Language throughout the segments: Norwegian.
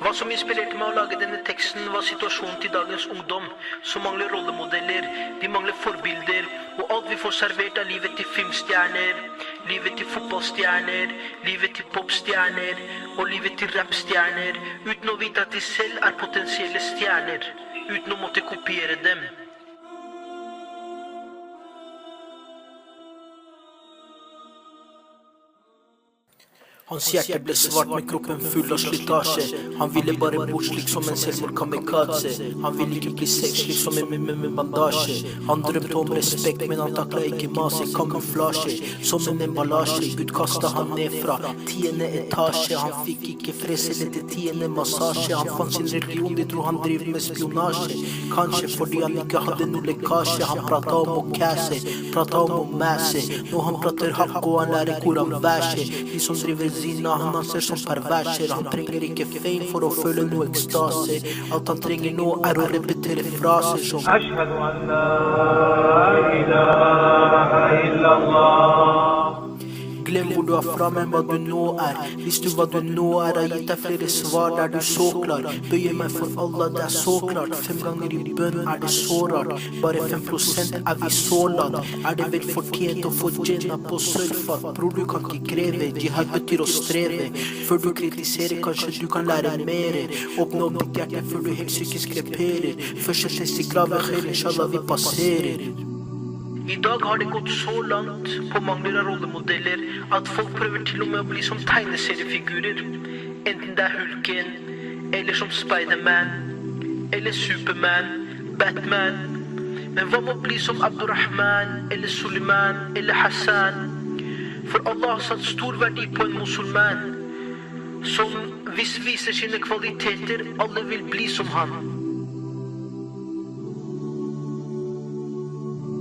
Hva som inspirerte meg å lage denne teksten, var situasjonen til dagens ungdom, som mangler rollemodeller, de mangler forbilder, og alt vi får servert er livet til filmstjerner, livet til fotballstjerner, livet til popstjerner og livet til rappstjerner, uten å vite at de selv er potensielle stjerner, uten å måtte kopiere dem. Hans hjerte ble svart med kroppen full av slitasje. Han ville bare bort slik som en selvmord kamikaze. Han ville ikke bli sett slik som en med bandasje. Han drømte om respekt, men han takla ikke mase. Kamuflasje, som en emballasje. Gud kastet han ned fra 10. etasje. Han fikk ikke frese etter 10. massasje. Han fant sin religion, de tror han driver med spionasje. Kanskje fordi han ikke hadde noe lekkasje. Han pratet om å casse, pratet om å masse. Nå han prater hakk og han lærer hvor han verser. De som driver zina, han ser som perverser. Han trenger ikke fame for å føle noe ekstase. Alt han trenger nå er å repetere fraser som Ashhadu an la ilaha illallah. Glem hvor du er fra, men hva du nå er. Hvis du hva du nå er, har gitt deg flere svar der du så klar. Bøyer meg for Allah, det er så klart. 5 ganger i bønn er det så rart. Bare 5% er vi så lat. Er det vel fortjent å få djenna på sølvfat? Bror, du kan ikke kreve, jihad betyr å streve. Før du kritiserer, kanskje du kan lære mere. Åpne opp ditt hjerte før du helt psykisk kreperer. Første test i grave, khair, inshallah vi passerer. I dag har det gått så langt på mangler av rollemodeller at folk prøver til og med å bli som tegneseriefigurer. Enten det er Hulken, eller som Spiderman, eller Superman, Batman. Men hva med å bli som Abdurrahman, eller Suleiman, eller Hassan? For Allah har satt stor verdi på en musulman, som hvis viser sine kvaliteter, alle vil bli som han.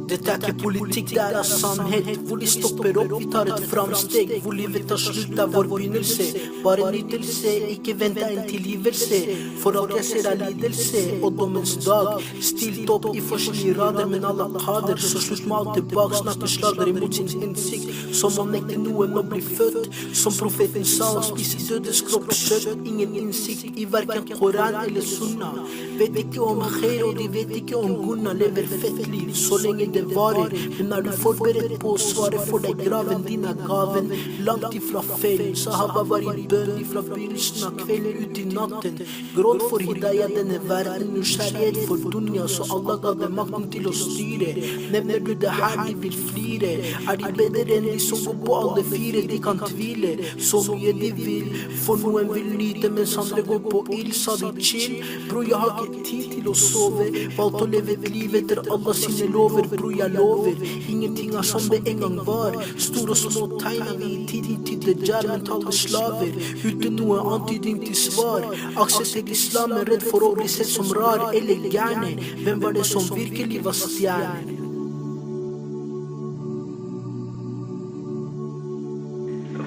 Dette er ikke politikk, det er sannhet. Hvor de stopper opp, vi tar et framsteg. Hvor livet tar slutt, er vår begynnelse. Bare nytelse, ikke vent deg en tilgivelse. For alt jeg ser er lidelse og dommens dag. Stilt opp i forskjellige rader, men Allah kader. Så slutt med alt tilbake, snakker slager imot sin hensikt. Som å nekte noen å bli født. Som profeten sa, å spise dødes kropp kjøtt. Ingen innsikt i hverken Koran eller Sunna. Vet ikke om khair, og de vet ikke om gunna. Lever fett liv, så lenge det varer. Men er du forberedt på å svare for deg, graven din er gaven. Langt ifra feilen, sahaba var i bønn ifra begynnelsen av kvelden ut i natten. Gråt for hidayah denne verden, nysgjerrighet for dunya, så Allah ga dem makten til å styre. Nevner du det her, de vil flire. Er de bedre enn de som går på alle fire? De kan tvile så mye de vil, for noen vil nyte mens andre går på ild. Sa de chill, bro, jeg har ikke tid til å sove. Valgte å leve et liv etter Allah sine lover. Bro, jeg lover, ingenting er som det en gang var. Store og små tegn er vi i tiden til Dajjal, mentale slaver, uten noe antydning til svar. Aksepter islam, er redd for å bli sett som rar eller gærne. Hvem var det som virkelig var stjernen?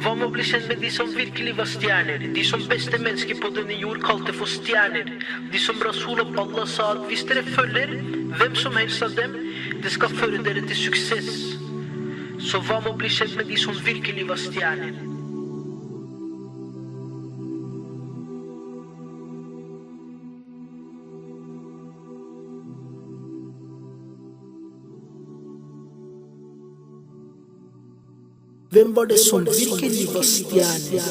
Hva med å bli kjent med de som virkelig var stjerner? De som beste mennesker på denne jord kalte for stjerner. De som Rasul av Allah sa at hvis dere følger hvem som helst av dem, det skal føre dere til suksess. Så hva med å bli kjent med de som virkelig var stjerner? Hvem var det som virkelig var stjerner?